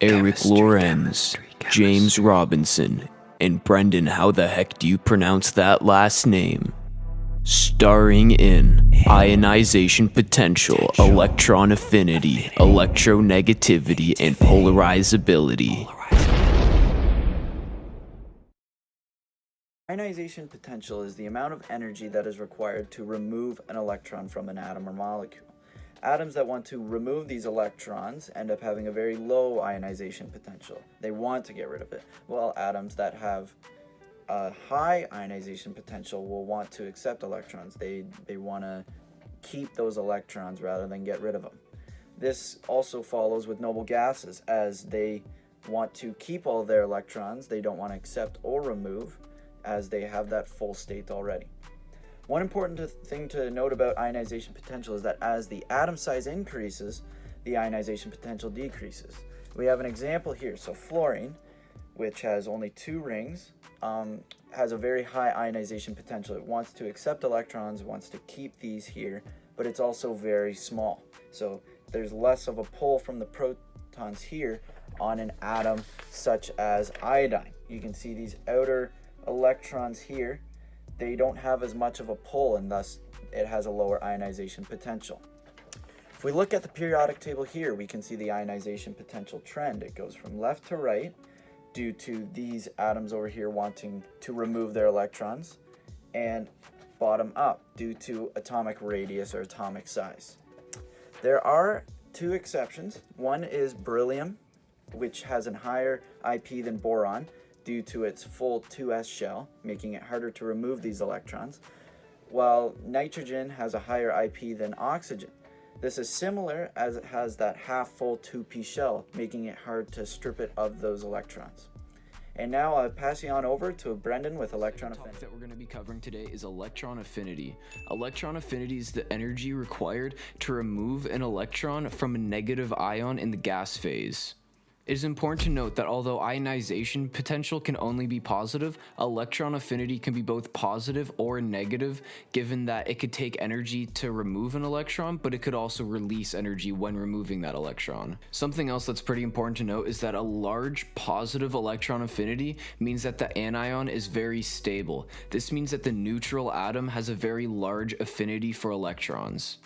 Eric Lorenz, James Robinson, and Brendan, how the heck do you pronounce that last name? Starring in ionization potential, electron affinity, electronegativity, and polarizability. Ionization potential is the amount of energy that is required to remove an electron from an atom or molecule. Atoms that want to remove these electrons end up having a very low ionization potential. They want to get rid of it, while atoms that have a high ionization potential will want to accept electrons. They want to keep those electrons rather than get rid of them. This also follows with noble gases, as they want to keep all their electrons. They don't want to accept or remove, as they have that full state already. One important thing to note about ionization potential is that as the atom size increases, the ionization potential decreases. We have an example here. So fluorine, which has only 2 rings, has a very high ionization potential. It wants to accept electrons, wants to keep these here, but it's also very small. So there's less of a pull from the protons here on an atom such as iodine. You can see these outer electrons here. They don't have as much of a pull, and thus it has a lower ionization potential. If we look at the periodic table here, we can see the ionization potential trend. It goes from left to right due to these atoms over here wanting to remove their electrons, and bottom up due to atomic radius or atomic size. There are 2 exceptions. One is beryllium, which has a higher IP than boron, due to its full 2s shell, making it harder to remove these electrons, while nitrogen has a higher IP than oxygen. This is similar, as it has that half-full 2p shell, making it hard to strip it of those electrons. And now I'll pass you on over to Brendan with electron affinity. The topic that we're going to be covering today is electron affinity. Electron affinity is the energy required to remove an electron from a negative ion in the gas phase. It is important to note that although ionization potential can only be positive, electron affinity can be both positive or negative, given that it could take energy to remove an electron, but it could also release energy when removing that electron. Something else that's pretty important to note is that a large positive electron affinity means that the anion is very stable. This means that the neutral atom has a very large affinity for electrons.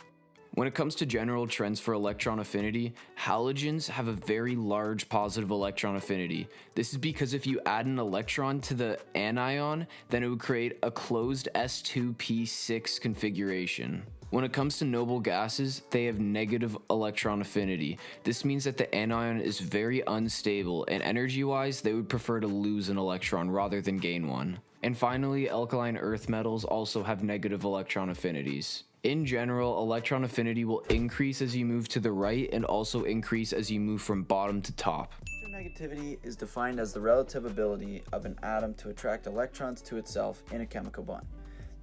When it comes to general trends for electron affinity, halogens have a very large positive electron affinity. This is because if you add an electron to the anion, then it would create a closed s2p6 configuration. When it comes to noble gases, they have negative electron affinity. This means that the anion is very unstable, and energy-wise, they would prefer to lose an electron rather than gain one. And finally, alkaline earth metals also have negative electron affinities. In general, electron affinity will increase as you move to the right and also increase as you move from bottom to top. Electronegativity is defined as the relative ability of an atom to attract electrons to itself in a chemical bond.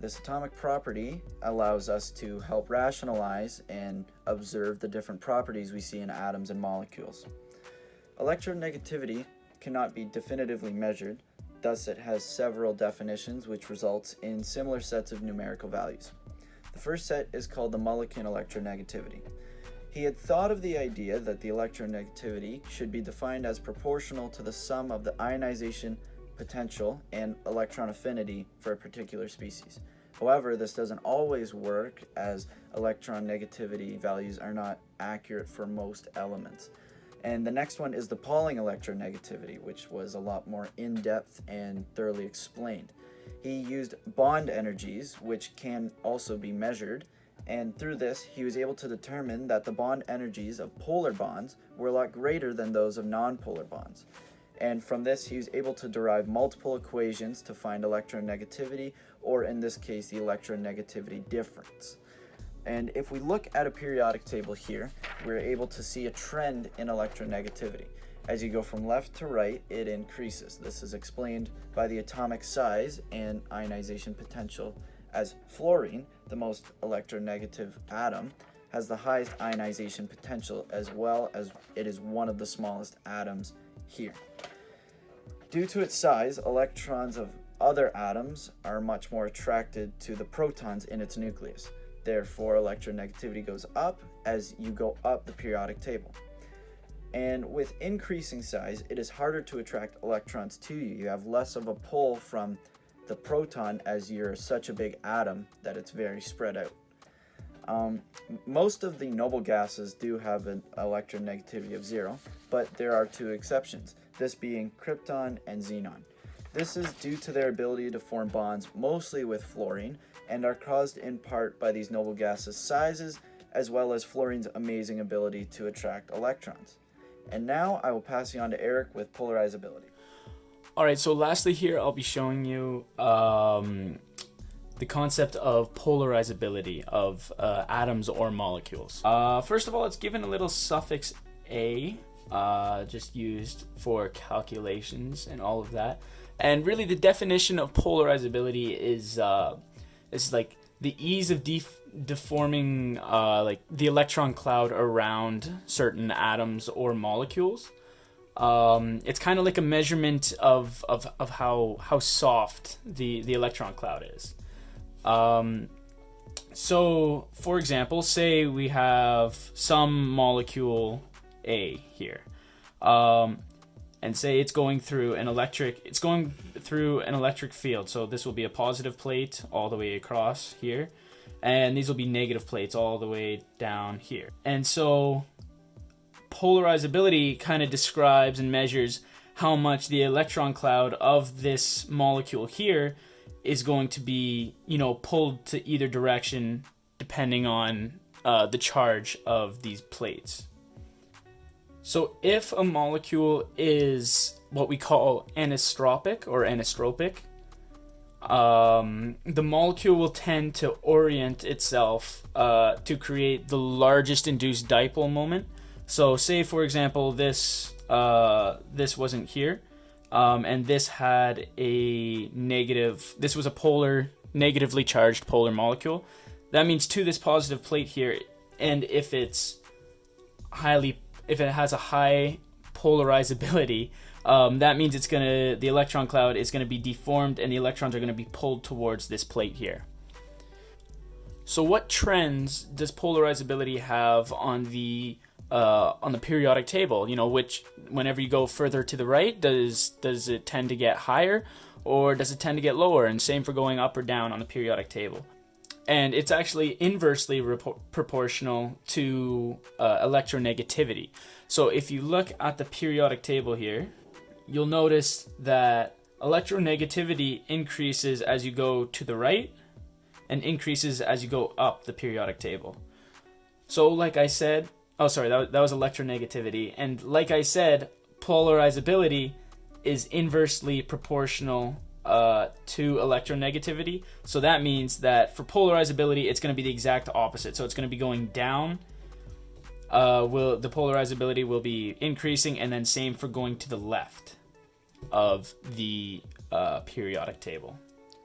This atomic property allows us to help rationalize and observe the different properties we see in atoms and molecules. Electronegativity cannot be definitively measured, thus it has several definitions which results in similar sets of numerical values. The first set is called the Mulliken electronegativity. He had thought of the idea that the electronegativity should be defined as proportional to the sum of the ionization potential and electron affinity for a particular species. However, this doesn't always work, as electron negativity values are not accurate for most elements. And the next one is the Pauling electronegativity, which was a lot more in-depth and thoroughly explained. He used bond energies, which can also be measured, and through this he was able to determine that the bond energies of polar bonds were a lot greater than those of non-polar bonds. And from this he was able to derive multiple equations to find electronegativity, or in this case the electronegativity difference. And if we look at a periodic table here, we're able to see a trend in electronegativity. As you go from left to right, it increases. This is explained by the atomic size and ionization potential, as fluorine, the most electronegative atom, has the highest ionization potential, as well as it is one of the smallest atoms here. Due to its size, electrons of other atoms are much more attracted to the protons in its nucleus. Therefore, electronegativity goes up as you go up the periodic table. And with increasing size, it is harder to attract electrons to you. You have less of a pull from the proton as you're such a big atom that it's very spread out. Most of the noble gases do have an electronegativity of 0, but there are two exceptions, this being krypton and xenon. This is due to their ability to form bonds mostly with fluorine and are caused in part by these noble gases' sizes as well as fluorine's amazing ability to attract electrons. And now I will pass you on to Eric with polarizability. All right, so lastly here, I'll be showing you the concept of polarizability of atoms or molecules. First of all, it's given a little suffix A, just used for calculations and all of that. And really the definition of polarizability is like the ease of deforming like the electron cloud around certain atoms or molecules. It's kind of like a measurement of how soft the electron cloud is. So for example, say we have some molecule A here, and say it's going through an electric field. So this will be a positive plate all the way across here, and these will be negative plates all the way down here. And so polarizability kind of describes and measures how much the electron cloud of this molecule here is going to be, pulled to either direction depending on the charge of these plates. So if a molecule is what we call anisotropic or anisotropic, the molecule will tend to orient itself to create the largest induced dipole moment. So say, for example, this wasn't here, and this had this was a negatively charged polar molecule. That means to this positive plate here, and if it has a high polarizability, that means the electron cloud is gonna be deformed, and the electrons are gonna be pulled towards this plate here. So what trends does polarizability have on the periodic table? Which, whenever you go further to the right, does it tend to get higher, or does it tend to get lower? And same for going up or down on the periodic table. And it's actually inversely proportional to electronegativity. So if you look at the periodic table here, you'll notice that electronegativity increases as you go to the right and increases as you go up the periodic table. So like I said, that was electronegativity. And like I said, polarizability is inversely proportional to electronegativity. So that means that for polarizability, it's going to be the exact opposite. So it's going to be going down. The polarizability will be increasing, and then same for going to the left of the periodic table.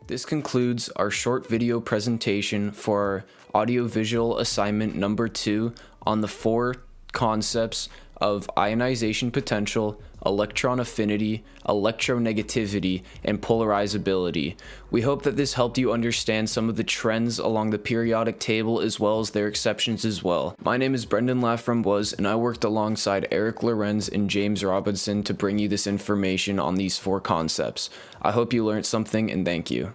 This concludes our short video presentation for our audiovisual assignment number 2 on the 4 concepts of ionization potential, electron affinity, electronegativity, and polarizability. We hope that this helped you understand some of the trends along the periodic table as well as their exceptions as well. My name is Brendan Laframboise, and I worked alongside Eric Lorenz and James Robinson to bring you this information on these 4 concepts. I hope you learned something, and thank you.